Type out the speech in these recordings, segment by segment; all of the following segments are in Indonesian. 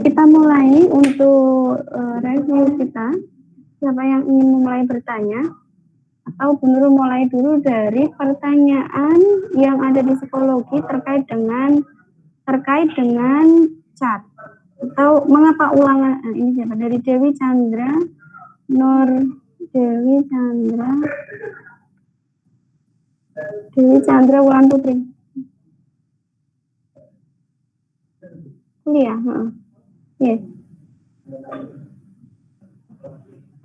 kita mulai untuk review kita. Siapa yang ingin memulai bertanya? Atau Bu Nurul mulai dulu dari pertanyaan yang ada di psikologi terkait dengan cat. Atau mengapa ulangan, ini siapa? Dari Dewi Chandra, Dewi Chandra Wulan Putri. Kuliah, yes.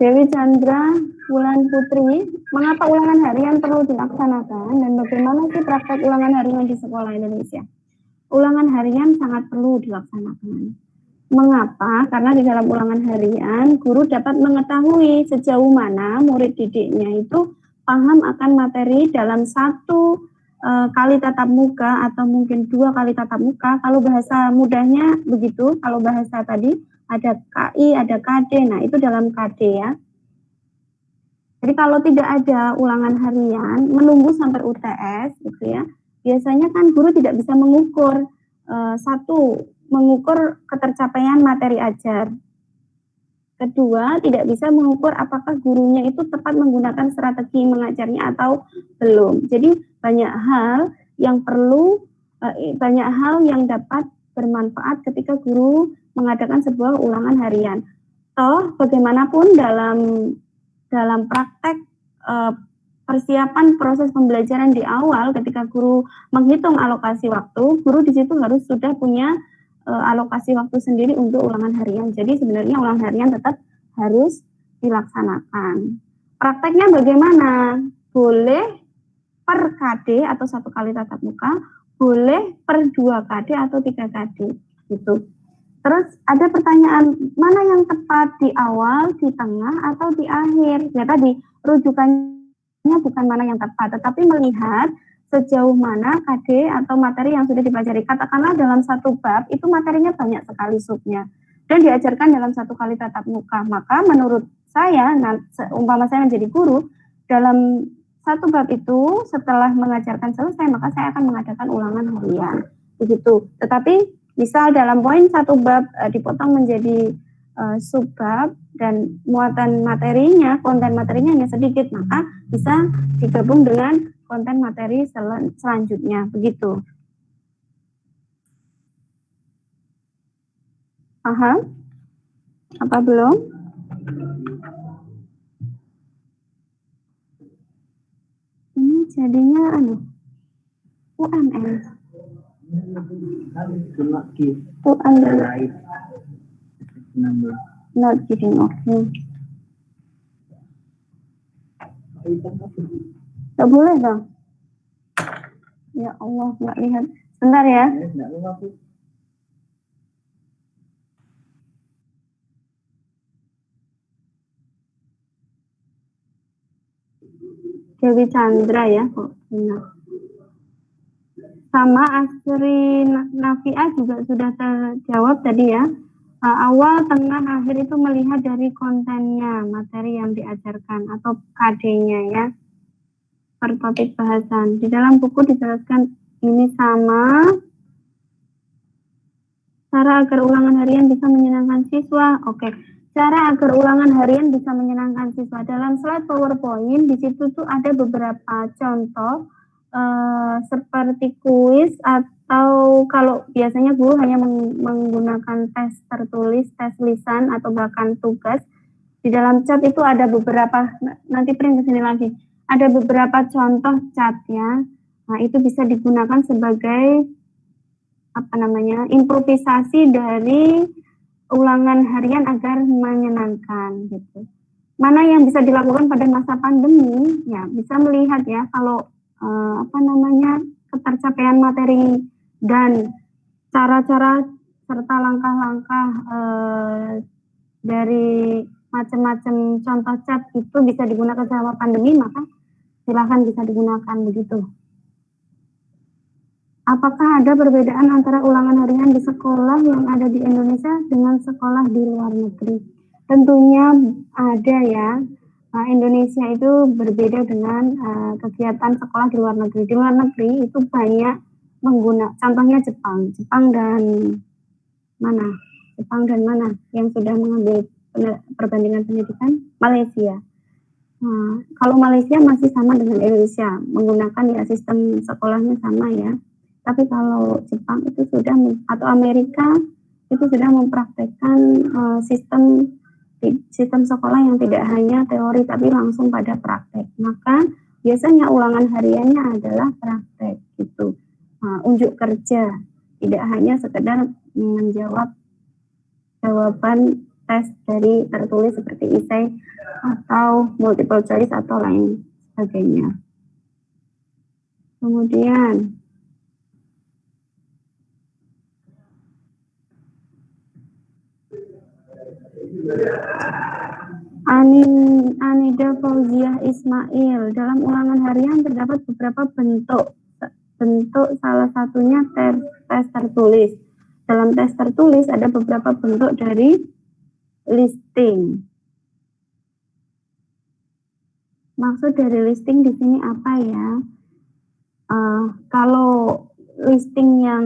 Dewi Chandra Wulan Putri, mengapa ulangan harian perlu dilaksanakan dan bagaimana sih praktek ulangan harian di sekolah Indonesia? Ulangan harian sangat perlu dilaksanakan. Mengapa? Karena di dalam ulangan harian, guru dapat mengetahui sejauh mana murid didiknya itu paham akan materi dalam satu kali tatap muka atau mungkin 2 kali tatap muka. Kalau bahasa mudahnya begitu, kalau bahasa tadi ada KI, ada KD, nah itu dalam KD ya. Jadi kalau tidak ada ulangan harian, menunggu sampai UTS gitu ya, biasanya kan guru tidak bisa mengukur mengukur ketercapaian materi ajar. Kedua, tidak bisa mengukur apakah gurunya itu tepat menggunakan strategi mengajarnya atau belum. Jadi banyak hal yang dapat bermanfaat ketika guru mengadakan sebuah ulangan harian. Toh bagaimanapun dalam praktek persiapan proses pembelajaran di awal, ketika guru menghitung alokasi waktu, guru di situ harus sudah punya alokasi waktu sendiri untuk ulangan harian. Jadi sebenarnya ulangan harian tetap harus dilaksanakan. Prakteknya bagaimana? Boleh per KD atau 1 kali tatap muka, boleh per 2 KD atau 3 KD gitu. Terus ada pertanyaan, mana yang tepat, di awal, di tengah, atau di akhir? Ya tadi, rujukannya bukan mana yang tepat, tetapi melihat sejauh mana KD atau materi yang sudah dipelajari. Katakanlah dalam satu bab, itu materinya banyak sekali subnya, dan diajarkan dalam 1 kali tatap muka. Maka menurut saya, umpama saya menjadi guru, dalam satu bab itu, setelah mengajarkan selesai, maka saya akan mengadakan ulangan harian. Begitu. Tetapi misal dalam poin 1 bab dipotong menjadi subbab dan muatan materinya, konten materinya hanya sedikit, maka bisa digabung dengan konten materi selanjutnya, begitu. Paham? Apa belum? Ini jadinya UML. Not giving, okay. Gak boleh dong. Ya Allah, nggak lihat. Sebentar ya. Dewi Chandra ya, kok benar. Sama Asri Nafia juga sudah terjawab tadi ya. Awal, tengah, akhir itu melihat dari kontennya, materi yang diajarkan atau KD-nya ya. Per topik bahasan. Di dalam buku dijelaskan ini sama. Cara agar ulangan harian bisa menyenangkan siswa. Oke. Cara agar ulangan harian bisa menyenangkan siswa. Dalam slide PowerPoint di situ tuh ada beberapa contoh seperti kuis, atau kalau biasanya guru hanya menggunakan tes tertulis, tes lisan, atau bahkan tugas. Di dalam chat itu ada beberapa, nanti print ke sini lagi, ada beberapa contoh chatnya. Nah, itu bisa digunakan sebagai improvisasi dari ulangan harian agar menyenangkan gitu. Mana yang bisa dilakukan pada masa pandemi? Ya, bisa melihat ya kalau ketercapaian materi dan cara-cara serta langkah-langkah dari macam-macam contoh chat itu bisa digunakan selama pandemi, maka silahkan bisa digunakan begitu. Apakah ada perbedaan antara ulangan harian di sekolah yang ada di Indonesia dengan sekolah di luar negeri? Tentunya ada ya. Indonesia itu berbeda dengan kegiatan sekolah di luar negeri. Di luar negeri itu banyak contohnya Jepang dan mana? Jepang dan mana yang sudah mengambil perbandingan pendidikan? Malaysia. Nah, kalau Malaysia masih sama dengan Indonesia, menggunakan ya sistem sekolahnya sama ya. Tapi kalau Jepang itu sudah atau Amerika itu sudah mempraktekkan sistem sekolah yang tidak hanya teori tapi langsung pada praktek. Maka biasanya ulangan hariannya adalah praktek gitu. Unjuk kerja, tidak hanya sekedar menjawab jawaban tes dari tertulis seperti esai atau multiple choice atau lain sebagainya. Kemudian Anida Fauziah Ismail, dalam ulangan harian terdapat beberapa bentuk. Salah satunya tes tertulis. Dalam tes tertulis ada beberapa bentuk dari listing. Maksud dari listing di sini apa ya? Kalau listing yang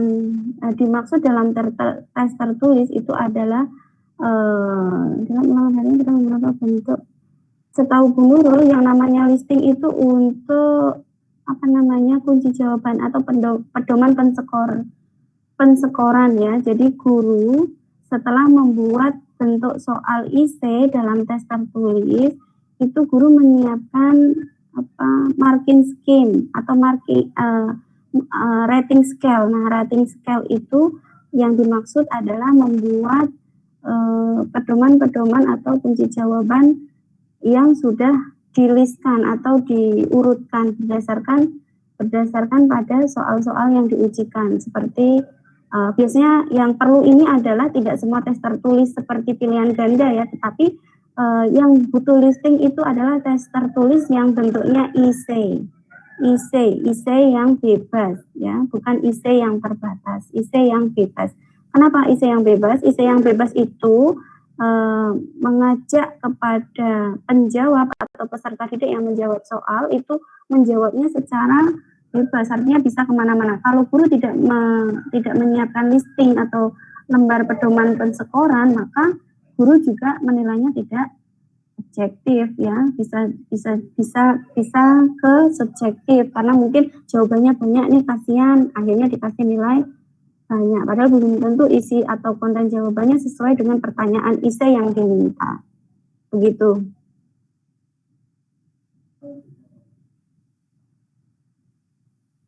dimaksud dalam tes tertulis itu adalah dalam ulangan harian kita beberapa bentuk. Setahu Bu Nurul, yang namanya listing itu untuk kunci jawaban atau pedoman pensekoran ya. Jadi guru setelah membuat bentuk soal IC dalam tes tertulis itu guru menyiapkan marking scheme atau rating scale. Nah, rating scale itu yang dimaksud adalah membuat pedoman-pedoman atau kunci jawaban yang sudah dilistkan atau diurutkan berdasarkan pada soal-soal yang diujikan. Seperti biasanya yang perlu ini adalah tidak semua tes tertulis seperti pilihan ganda ya, tetapi yang butuh listing itu adalah tes tertulis yang bentuknya IC yang bebas ya, bukan IC yang terbatas, IC yang bebas. Kenapa IC yang bebas? IC yang bebas itu mengajak kepada penjawab atau peserta didik yang menjawab soal itu menjawabnya secara bebas, artinya bisa kemana-mana. Kalau guru tidak menyiapkan listing atau lembar pedoman pensekoran, maka guru juga menilainya tidak objektif ya, bisa ke subjektif karena mungkin jawabannya banyak nih, kasihan akhirnya dikasih nilai banyak, padahal belum tentu isi atau konten jawabannya sesuai dengan pertanyaan IC yang diminta. Begitu.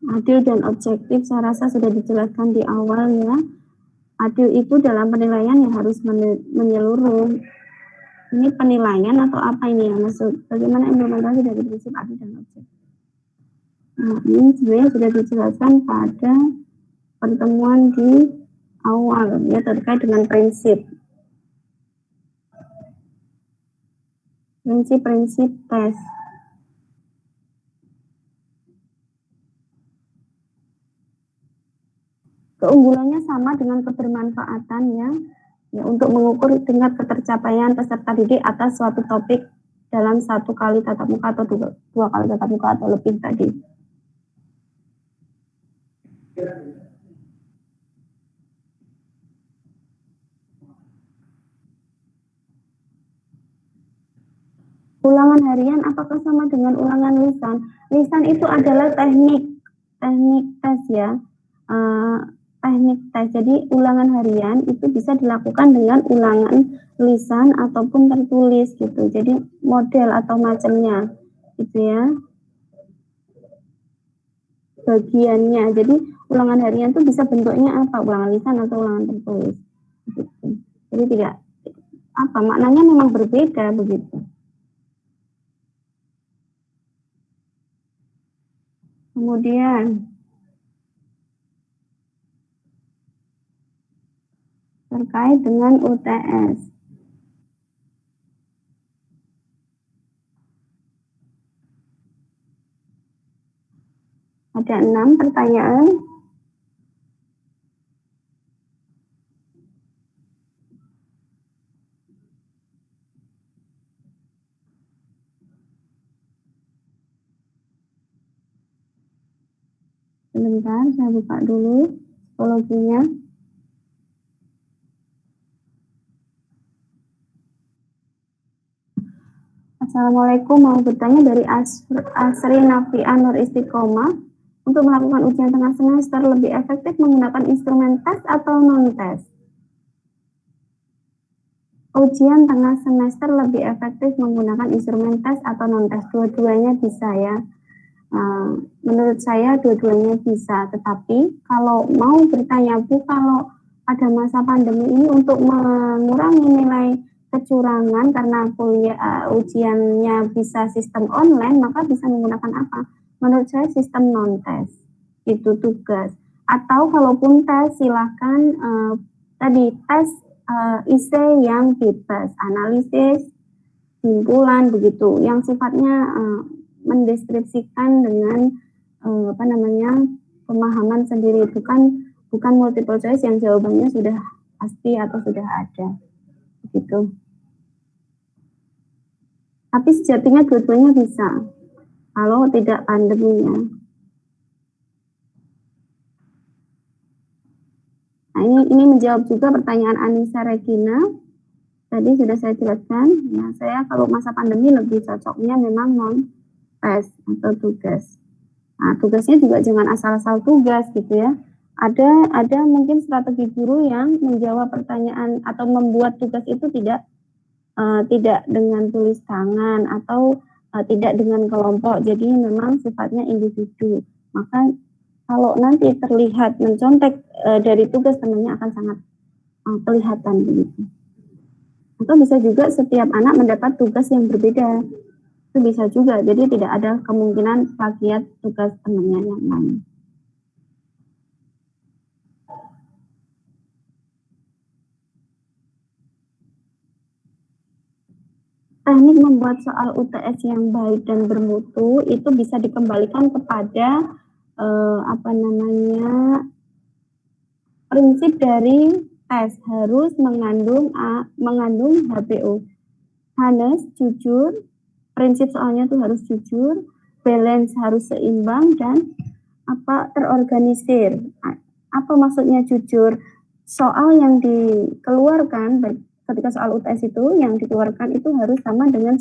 Adil dan objektif saya rasa sudah dijelaskan di awal ya. Adil itu dalam penilaian yang harus menyeluruh. Ini penilaian atau apa ini ya, maksud bagaimana implementasi dari prinsip adil dan objektif. Nah, ini sebenarnya sudah dijelaskan pada pertemuan di awal ya, terkait dengan prinsip tes. Keunggulannya sama dengan kebermanfaatan ya, untuk mengukur tingkat ketercapaian peserta didik atas suatu topik dalam 1 kali tatap muka atau 2 kali tatap muka atau lebih tadi. Ulangan harian apakah sama dengan ulangan lisan? Lisan itu adalah teknik tes ya, teknik tes. Jadi ulangan harian itu bisa dilakukan dengan ulangan lisan ataupun tertulis gitu. Jadi model atau macamnya gitu ya, bagiannya. Jadi ulangan harian itu bisa bentuknya apa? Ulangan lisan atau ulangan tertulis gitu. Jadi tidak maknanya memang berbeda begitu. Kemudian terkait dengan UTS. Ada 6 pertanyaan. Sebentar, saya buka dulu psikologinya. Assalamualaikum, mau bertanya dari Asri Nafia Nur Istiqomah. Untuk melakukan ujian tengah semester lebih efektif menggunakan instrumen tes atau non-tes? Ujian tengah semester lebih efektif menggunakan instrumen tes atau non-tes? Dua-duanya bisa ya. Menurut saya dua-duanya bisa, tetapi kalau mau bertanya Bu, kalau pada masa pandemi ini untuk mengurangi nilai kecurangan karena ujiannya bisa sistem online, maka bisa menggunakan apa? Menurut saya sistem non-tes, itu tugas. Atau kalaupun tes, silahkan tadi tes IC yang bebas, analisis, simpulan begitu, yang sifatnya mendeskripsikan dengan pemahaman sendiri, bukan multiple choice yang jawabannya sudah pasti atau sudah ada begitu. Tapi sejatinya dua-duanya bisa kalau tidak pandeminya. Nah, ini menjawab juga pertanyaan Anissa Regina. Tadi sudah saya jelaskan. Nah, saya kalau masa pandemi lebih cocoknya memang non-tes atau tugas. Nah, tugasnya juga jangan asal-asal tugas gitu ya. Ada mungkin strategi guru yang menjawab pertanyaan atau membuat tugas itu tidak dengan tulis tangan atau tidak dengan kelompok. Jadi memang sifatnya individu. Maka kalau nanti terlihat mencontek dari tugas, temannya akan sangat kelihatan begitu. Atau bisa juga setiap anak mendapat tugas yang berbeda. Itu bisa juga. Jadi tidak ada kemungkinan plagiat tugas temannya yang lain. Teknik membuat soal UTS yang baik dan bermutu itu bisa dikembalikan kepada prinsip dari tes, harus mengandung HBO. Honest, jujur, prinsip soalnya itu harus jujur, balance harus seimbang, dan terorganisir. Apa maksudnya jujur? Soal yang dikeluarkan ketika soal UTS itu yang dikeluarkan itu harus sama dengan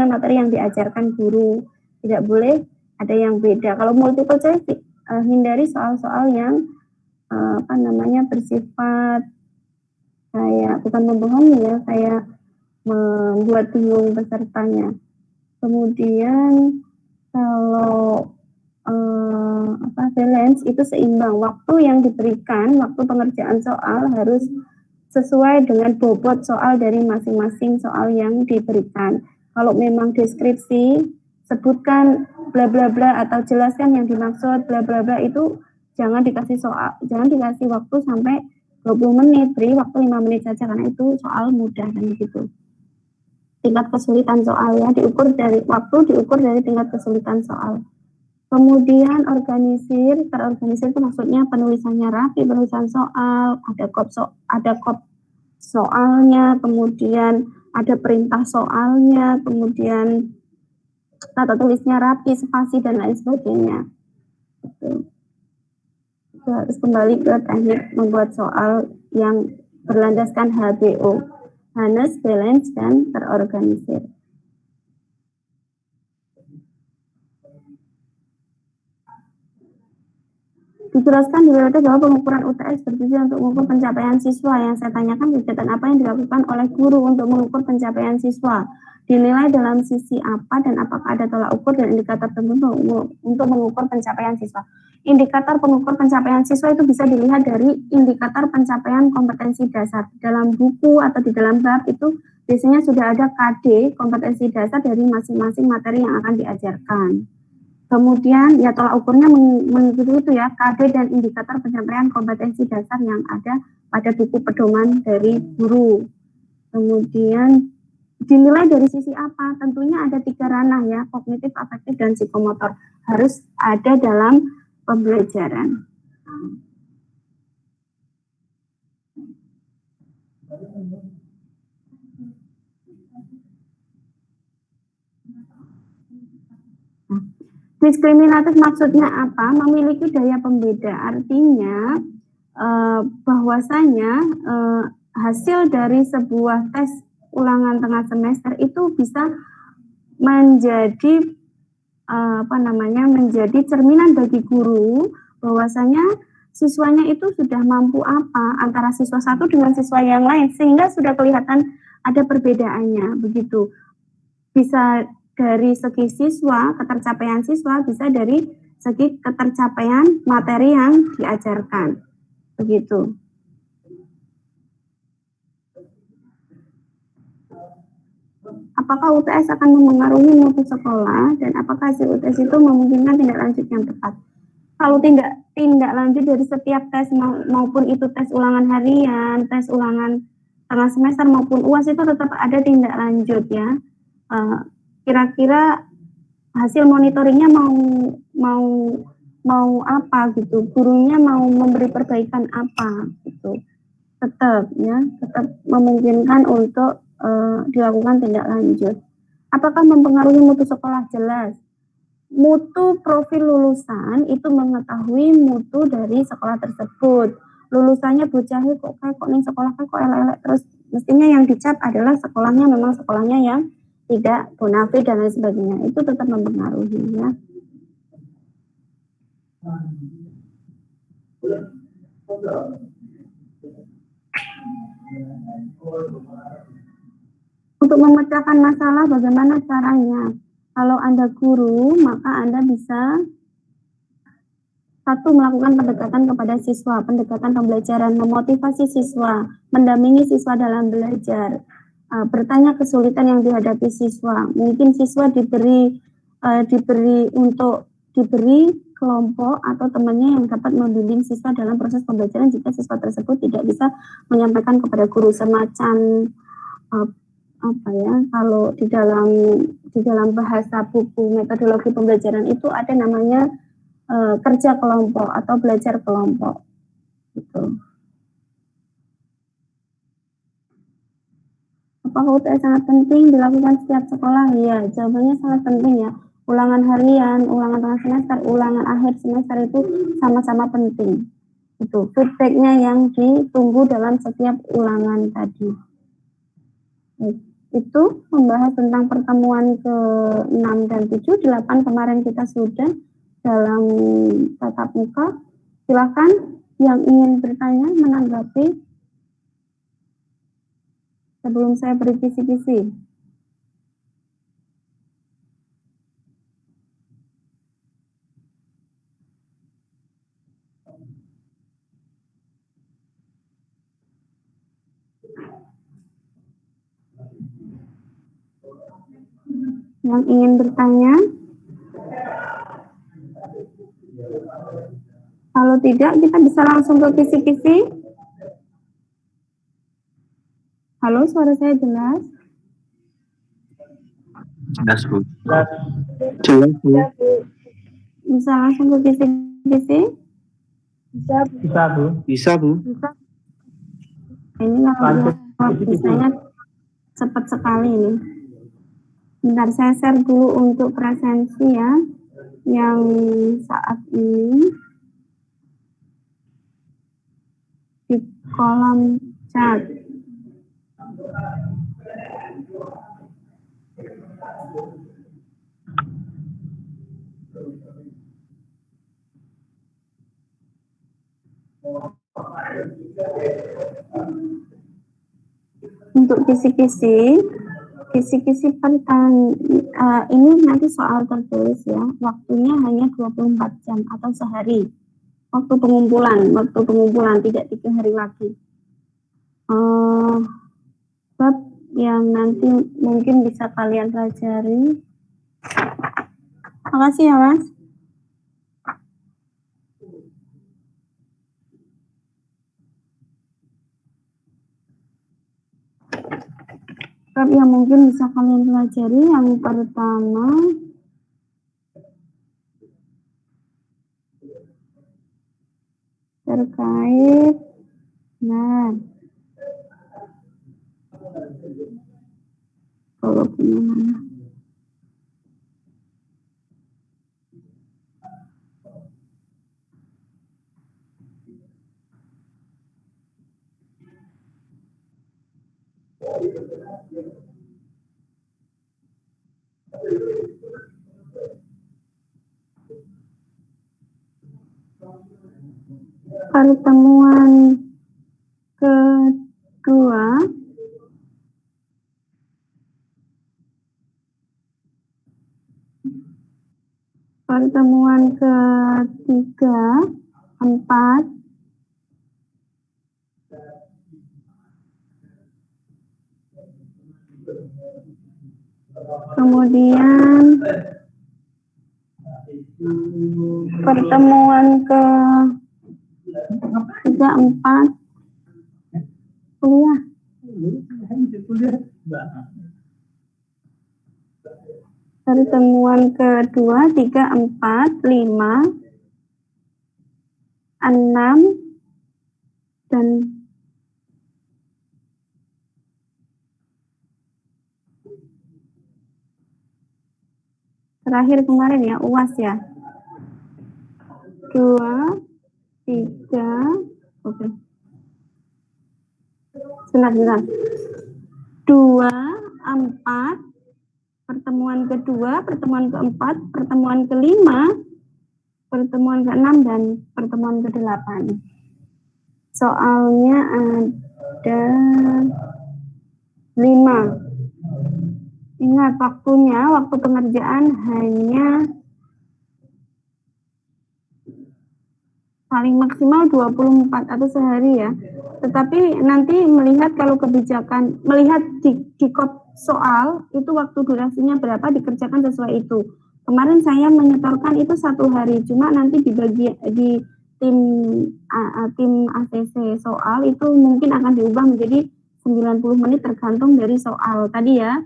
materi yang diajarkan guru. Tidak boleh ada yang beda. Kalau multiple choice hindari soal-soal yang bersifat kayak bukan membohongi ya, kayak membuat bingung pesertanya. Kemudian kalau balance itu seimbang, waktu yang diberikan, waktu pengerjaan soal harus sesuai dengan bobot soal dari masing-masing soal yang diberikan. Kalau memang deskripsi, sebutkan bla bla bla atau jelaskan yang dimaksud bla bla bla, itu jangan dikasih waktu sampai 20 menit, beri waktu 5 menit saja karena itu soal mudah dan begitu. Tingkat kesulitan soal ya diukur dari tingkat kesulitan soal. Kemudian terorganisir itu maksudnya penulisannya rapi, penulisan soal, ada kop soalnya, kemudian ada perintah soalnya, kemudian tata tulisnya rapi, spasi dan lain sebagainya. Itu harus kembali ke teknik membuat soal yang berlandaskan HBO, honest, balance, dan terorganisir. Dijelaskan di WWT bahwa pengukuran UTS bertujuan untuk mengukur pencapaian siswa. Yang saya tanyakan kegiatan apa yang dilakukan oleh guru untuk mengukur pencapaian siswa, dinilai dalam sisi apa, dan apakah ada tolak ukur dan indikator tertentu untuk mengukur pencapaian siswa. Indikator pengukur pencapaian siswa itu bisa dilihat dari indikator pencapaian kompetensi dasar. Dalam buku atau di dalam bab itu biasanya sudah ada KD, kompetensi dasar dari masing-masing materi yang akan diajarkan. Kemudian ya tolak ukurnya mengikuti itu ya, KD dan indikator pencapaian kompetensi dasar yang ada pada buku pedoman dari guru. Kemudian dinilai dari sisi apa? Tentunya ada 3 ranah ya, kognitif, afektif, dan psikomotor. Harus ada dalam pembelajaran. Diskriminatif maksudnya apa? Memiliki daya pembeda, artinya bahwasanya hasil dari sebuah tes ulangan tengah semester itu bisa menjadi menjadi cerminan bagi guru bahwasanya siswanya itu sudah mampu apa antara siswa satu dengan siswa yang lain, sehingga sudah kelihatan ada perbedaannya begitu. Bisa dari segi siswa, ketercapaian siswa, bisa dari segi ketercapaian materi yang diajarkan begitu. Apakah UTS akan mempengaruhi mutu sekolah dan apakah hasil UTS itu memungkinkan tindak lanjut yang tepat? Kalau tindak lanjut dari setiap tes maupun itu tes ulangan harian, tes ulangan tengah semester maupun UAS itu tetap ada tindak lanjut ya. Kira-kira hasil monitoringnya mau apa gitu, gurunya mau memberi perbaikan apa gitu. Tetap memungkinkan untuk dilakukan tindak lanjut. Apakah mempengaruhi mutu sekolah? Jelas. Mutu profil lulusan itu mengetahui mutu dari sekolah tersebut. Lulusannya bocahnya kok nih sekolah kok elek-elek terus, mestinya yang dicap adalah sekolahnya memang sekolahnya yang tidak bonafit dan lain sebagainya. Itu tetap mempengaruhi ya. Untuk memecahkan masalah bagaimana caranya? Kalau Anda guru, maka Anda bisa satu, melakukan pendekatan kepada siswa, pendekatan pembelajaran, memotivasi siswa, mendampingi siswa dalam belajar, bertanya kesulitan yang dihadapi siswa. Mungkin siswa diberi kelompok atau temannya yang dapat membimbing siswa dalam proses pembelajaran jika siswa tersebut tidak bisa menyampaikan kepada guru, semacam kalau di dalam bahasa buku metodologi pembelajaran itu ada namanya kerja kelompok atau belajar kelompok gitu. Apakah UTS sangat penting dilakukan setiap sekolah? Ya, jawabannya sangat penting ya. Ulangan harian, ulangan tengah semester, ulangan akhir semester itu sama-sama penting. Itu feedbacknya yang ditunggu dalam setiap ulangan tadi. Itu membahas tentang pertemuan ke-6 dan 7, 8 kemarin kita sudah dalam tatap muka. Silakan yang ingin bertanya menanggapi sebelum saya beri kisi-kisi. Yang ingin bertanya? Kalau tidak, kita bisa langsung ke kisi-kisi. Halo, suara saya jelas? Jelas, Bu. Jelas, Bu. Bisa langsung ke kisi-kisi? Bisa, Bu. Bisa, Bu. Bisa. Ini kalau bisanya cepat sekali ini. Bentar, saya share dulu untuk presensi ya, yang saat ini di kolom chat. Untuk kisi-kisi ini nanti soal tertulis ya, waktunya hanya 24 jam atau sehari. Waktu pengumpulan tidak 3 hari lagi. Bab yang nanti mungkin bisa kalian pelajari. Makasih ya, Mas. Bab yang mungkin bisa kalian pelajari yang pertama terkait kalau punya mana? Pertemuan kedua pertemuan ketiga, 4, kemudian pertemuan ke 3, 4, kuliah. Pertemuan kedua 3, 4, 5, 6, dan terakhir kemarin ya, UAS ya. 2, 3, oke. Sebentar. 2, 4, pertemuan kedua, pertemuan keempat, pertemuan kelima, pertemuan ke-6, dan pertemuan ke-8. Soalnya ada 5. Ingat waktunya, waktu pengerjaan hanya paling maksimal 24 atau sehari ya. Tetapi nanti melihat kalau kebijakan, melihat di kop soal, itu waktu durasinya berapa, dikerjakan sesuai itu. Kemarin saya menyetorkan itu 1 hari, cuma nanti dibagi di tim ACC soal itu mungkin akan diubah menjadi 90 menit tergantung dari soal tadi ya.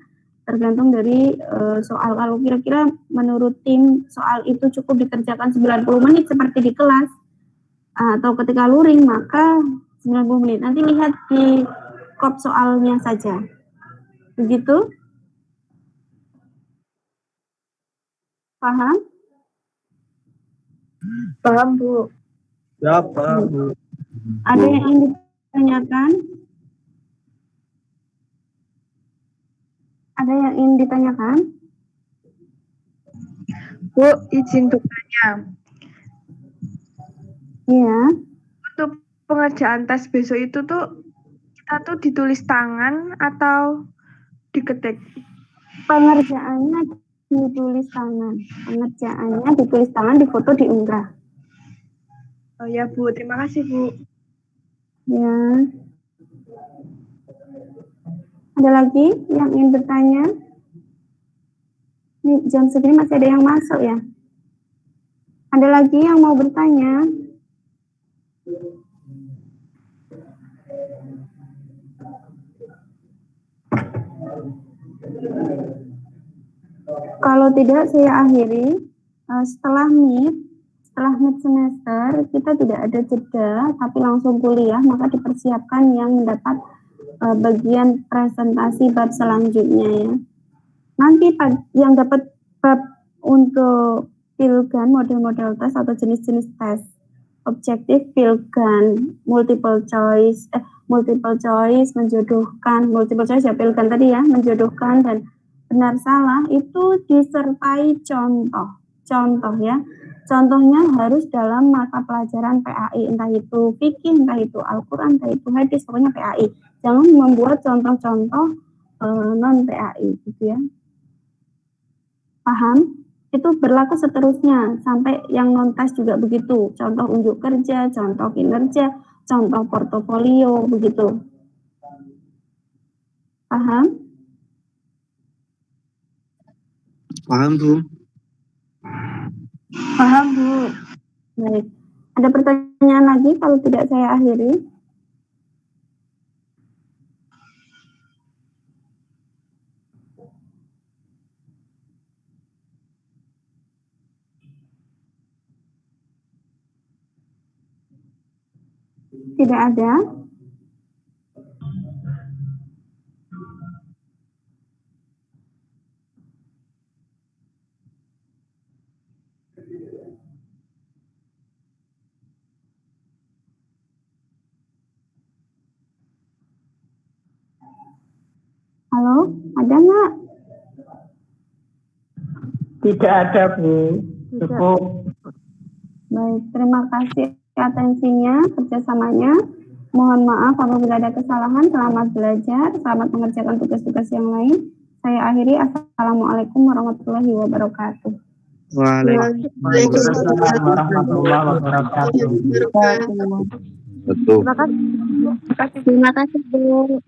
Tergantung dari soal. Kalau kira-kira menurut tim soal itu cukup dikerjakan 90 menit seperti di kelas, atau ketika luring, maka 90 menit. Nanti lihat di kop soalnya saja. Begitu? Paham? Paham, Bu. Ya, paham, Bu. Ada yang ingin ditanyakan? Ada yang ingin ditanyakan? Bu, izin untuk tanya. Iya. Untuk pengerjaan tes besok itu tuh kita tuh ditulis tangan atau diketik? Pengerjaannya ditulis tangan. Pengerjaannya ditulis tangan, difoto, diunggah. Oh ya, Bu. Terima kasih, Bu. Ya. Ada lagi yang ingin bertanya? Ini jam segini masih ada yang masuk ya? Ada lagi yang mau bertanya? Kalau tidak, saya akhiri. Setelah mid semester, kita tidak ada jeda, tapi langsung kuliah, maka dipersiapkan yang mendapat bagian presentasi bab selanjutnya ya. Nanti yang dapat bab untuk Pilgan, model-model tes atau jenis-jenis tes objektif Pilgan, multiple choice, menjodohkan, multiple choice ya Pilgan tadi ya, menjodohkan dan benar salah itu disertai contoh ya. Contohnya harus dalam mata pelajaran PAI, entah itu fikih, entah itu Al-Quran, entah itu hadis, pokoknya PAI. Jangan membuat contoh-contoh non PAI gitu ya. Paham? Itu berlaku seterusnya sampai yang non tes juga begitu. Contoh unjuk kerja, contoh kinerja, contoh portofolio begitu. Paham? Paham, Bu. Paham, Bu. Baik. Ada pertanyaan lagi kalau tidak saya akhiri? Tidak ada? Halo, ada nggak? Tidak ada, Bu. Cukup. Baik, terima kasih atensinya, kerjasamanya. Mohon maaf apabila ada kesalahan. Selamat belajar, selamat mengerjakan tugas-tugas yang lain. Saya akhiri. Assalamualaikum warahmatullahi wabarakatuh. Waalaikumsalam warahmatullahi wabarakatuh. Betul. Terima kasih. Terima kasih, Bu.